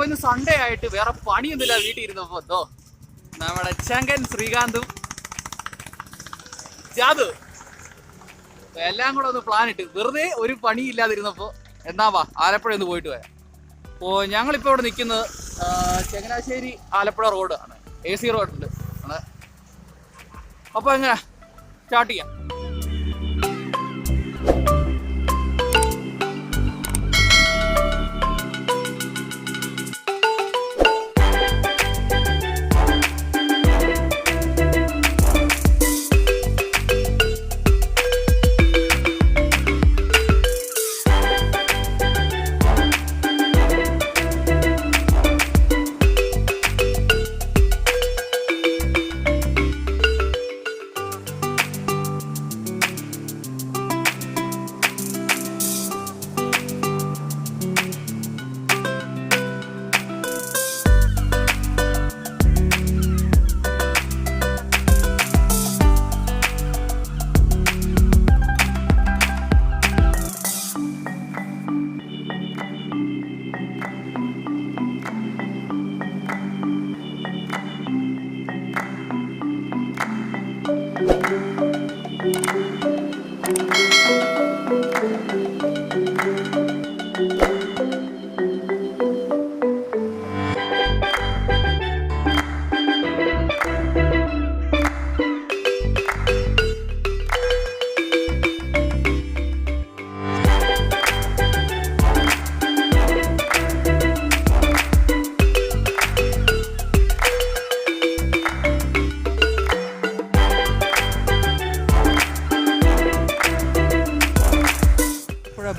ഇന്ന് സൺഡേ ആയിട്ട് വേറെ പണിയൊന്നുമില്ല വീട്ടിൽ ഇരുന്നപ്പോ എന്തോ നമ്മുടെ ചങ്കൻ ശ്രീകാന്തും ജാതു എല്ലാം കൂടെ ഒന്ന് പ്ലാൻ ഇട്ട് വെറുതെ ഒരു പണിയില്ലാതിരുന്നപ്പോ എന്നാ വാ ആലപ്പുഴ ഒന്ന് പോയിട്ട് പോയാ. അപ്പോൾ ഞങ്ങളിപ്പോൾ ഇവിടെ നിൽക്കുന്നത് ചങ്ങനാശ്ശേരി ആലപ്പുഴ റോഡ് ആണ്, AC റോഡിൽ ആണ്. അപ്പോൾ എങ്ങനെ സ്റ്റാർട്ട് ചെയ്യാം.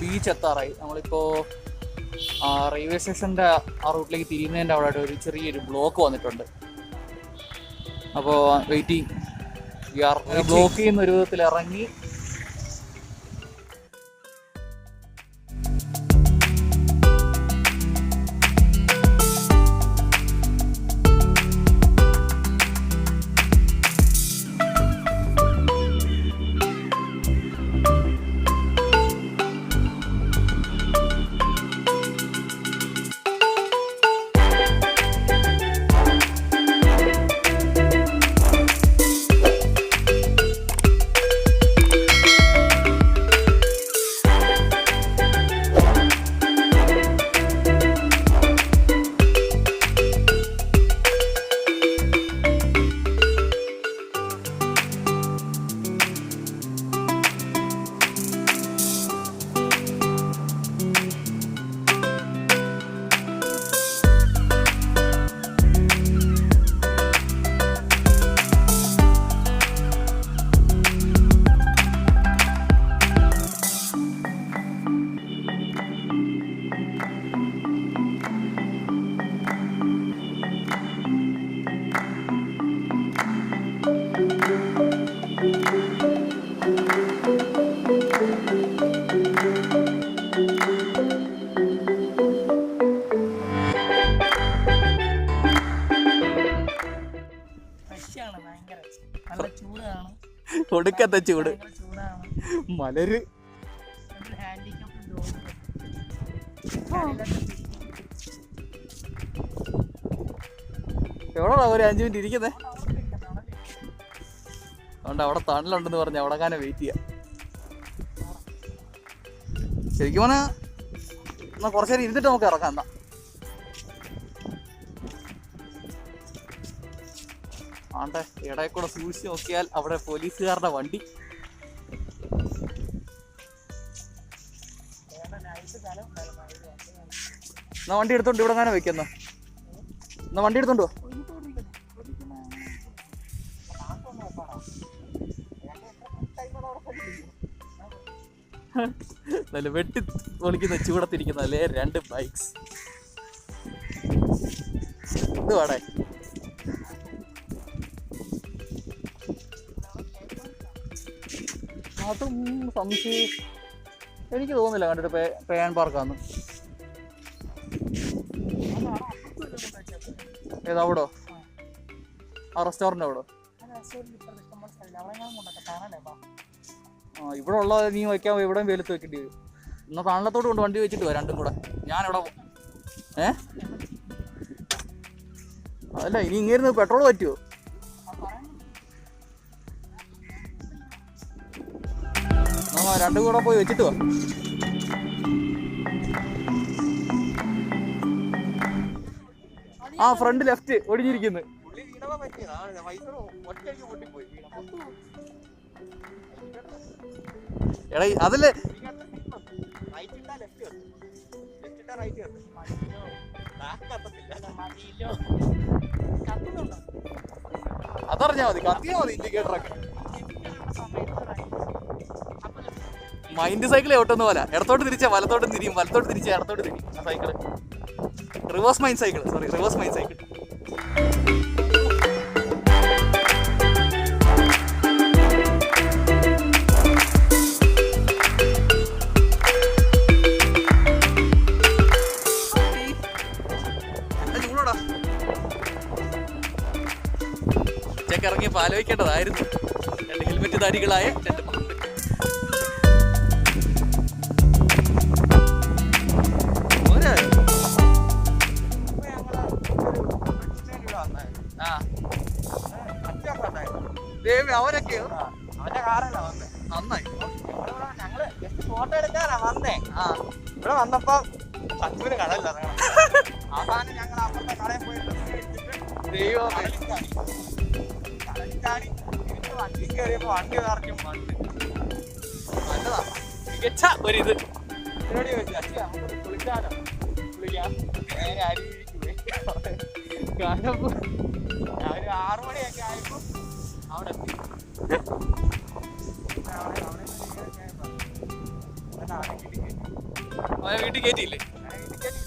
ബീച്ച് എത്താറായി. നമ്മളിപ്പോൾ റെയിൽവേ സ്റ്റേഷൻ്റെ ആ റൂട്ടിലേക്ക് തിരിയുന്നതിൻ്റെ അവിടെ ഒരു ചെറിയൊരു ബ്ലോക്ക് വന്നിട്ടുണ്ട്. അപ്പോൾ വെയിറ്റിംഗ്, ബ്ലോക്കിൽ നിന്ന് ഒരു വിധത്തിൽ ഇറങ്ങി ഒടുക്കത്തെ ചൂട്, മലര് എവിടെയാ ഒരു 5 മിനിറ്റ് ഇരിക്കുന്നേ. അതുകൊണ്ട് അവിടെ തണലുണ്ടെന്ന് പറഞ്ഞ് അവിടെ അങ്ങനെ വെയിറ്റ് ചെയ്യാം. ശരിക്കും പറഞ്ഞാൽ എന്നാൽ കുറച്ച് നേരം ഇരുന്നിട്ട് നമുക്ക് ഇറങ്ങാം. എന്നാ ആണ്ടെ ഇടയിൽ കൂടെ സൂക്ഷിച്ച് നോക്കിയാൽ അവിടെ പോലീസുകാരുടെ വണ്ടി. എന്നാ വണ്ടി എടുത്തോണ്ട് ഇവിടെ അങ്ങനെ വെക്കുന്ന, എന്നാ വണ്ടി എടുത്തോണ്ടോ. നല്ല വെട്ടി പൊളിക്കുന്ന ചൂടത്തിരിക്കുന്ന അല്ലേ 2 ബൈക്സ്. ഇത് വേടേ അതും സംശയം എനിക്ക് തോന്നുന്നില്ല കണ്ടിട്ട് പേയാൻ പാർക്കാന്ന്. ഏതാ അവിടോ? ആ റെസ്റ്റോറൻ്റ് അവിടോ? ആ ഇവിടെ ഉള്ള നീ വയ്ക്കാൻ എവിടെയും വെയിലത്ത് വെക്കേണ്ടി വരും. എന്നാൽ തണലത്തോട് കൊണ്ട് വണ്ടി വെച്ചിട്ട് പോവാം രണ്ടും കൂടെ. ഞാനിവിടെ അതല്ല ഇനി ഇങ്ങനെ പെട്രോൾ പറ്റുമോ? രണ്ടും കൂടെ പോയി വെച്ചിട്ട് വാ. ആ ഫ്രണ്ട് ലെഫ്റ്റ് ഒടിഞ്ഞിരിക്കുന്നു. എടാ അതല്ലേ അതറിഞ്ഞാ മതി, കത്തിയാ മതി ഇൻഡിക്കേറ്ററൊക്കെ. മൈൻഡ് സൈക്കിൾ എവിട്ടൊന്നും പോലെ ഇടത്തോട്ട് തിരിച്ചാ വലത്തോട്ടും തിരിയും, വലത്തോട്ട് തിരിച്ചാ ഇടത്തോട്ട് തിരിയും. ആ cycle reverse mind cycle, sorry reverse mind cycle. ഉച്ചക്ക് ഇറങ്ങിയപ്പോൾ ആലോചിക്കേണ്ടതായിരുന്നു. 2 ഹെൽമെറ്റ് ധാരികളായ 2 മക്കൾ. അവരൊക്കെയോ അവന്റെ കാറല്ല വന്നേ. നന്നായി. ഞങ്ങള് ജസ്റ്റ് ഫോട്ടോ എടുക്കാനാ വന്നേ. ഇവിടെ വന്നപ്പോ സച്ചുവിന് കടലില്ല. അവസാനം ഞങ്ങൾ അപ്പുറത്തെ കടയിൽ പോയി വണ്ടി കയറിയപ്പോ വണ്ടി നിറഞ്ഞു മണ്ണ്. നല്ലതാ, മികച്ച ഒരിത്. ഇതിനോട് ചോദിച്ചു അച്ഛ നമുക്ക് കുളിക്കാനോ? കുളിക്കാം. നേരെ അരുവിക്ക് പോയി. കാരണം ഒരു 6 മണിയൊക്കെ ആയപ്പോ അവിടെ എത്തി. അവനെ വീട്ടിൽ കയറ്റിയില്ലേ?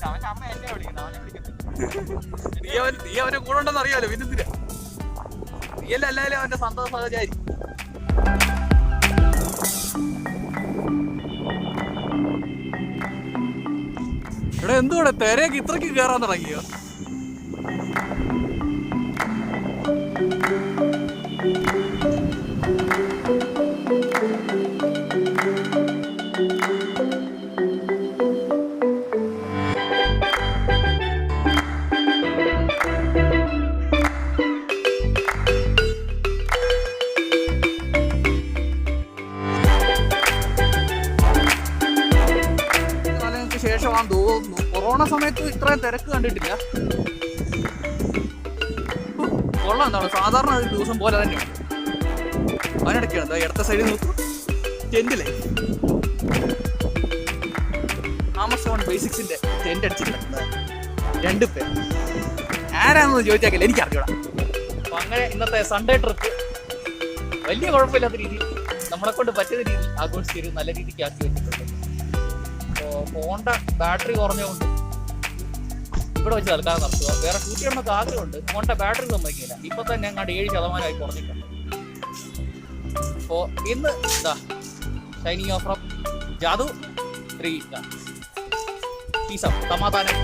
അവന്റെ അമ്മ എന്നെ വിളിക്കുന്നു, അവനെ വിളിക്കുന്നു. നീ അവന്റെ കൂടെ ഉണ്ടെന്ന് അറിയാലോ, പിന്നെന്തിനാ? നീയല്ല അല്ലാലും അവന്റെ സന്തോഷ സഹചാരി. ഇവിടെ എന്തുകൂടെ തെരയൊക്കെ ഇത്രയ്ക്ക് കയറാൻ തുടങ്ങിയോ? ശേഷമാണെന്ന് തോന്നുന്നു. കൊറോണ സമയത്ത് ഇത്രയും തിരക്ക് കണ്ടിട്ടില്ല. കൊള്ളാം. എന്താണ് സാധാരണ ഒരു ദിവസം പോലെ തന്നെയാണ്. അതിനിടയ്ക്കാണ് എന്താ ഇടത്ത സൈഡിൽ നോക്കൂ, ടെന്റിലെ ആമസോൺ ബേസിക്സിന്റെ ടെന്റ് അടിച്ചിട്ടുണ്ട് 2 പേർ. ആരാണെന്ന് ചോദിച്ചാൽ എനിക്കറിയൂടാ. അപ്പൊ അങ്ങനെ ഇന്നത്തെ സൺഡേ ട്രിപ്പ് വലിയ കുഴപ്പമില്ലാത്ത രീതിയിൽ നമ്മളെ കൊണ്ട് പറ്റുന്ന രീതിയിൽ ആഘോഷിച്ചൊരു നല്ല രീതിക്ക് ആക്കി വെച്ചിട്ടുണ്ട്. ഫോണിന്റെ ബാറ്ററി കുറഞ്ഞുകൊണ്ട് ഇവിടെ വെച്ച് തൽക്കാലം നടത്തുക. വേറെ ഷൂട്ട് ചെയ്യണമെന്നൊക്കെ ആഗ്രഹമുണ്ട്. ഫോണിന്റെ ബാറ്ററി സമ്മതിക്കില്ല. ഇപ്പൊ തന്നെ അങ്ങാണ്ട് 7% കുറഞ്ഞിട്ടുണ്ട്. അപ്പോ ഇന്ന് എന്താ shining of from Jadu 3. Peace out. സമാധാനം.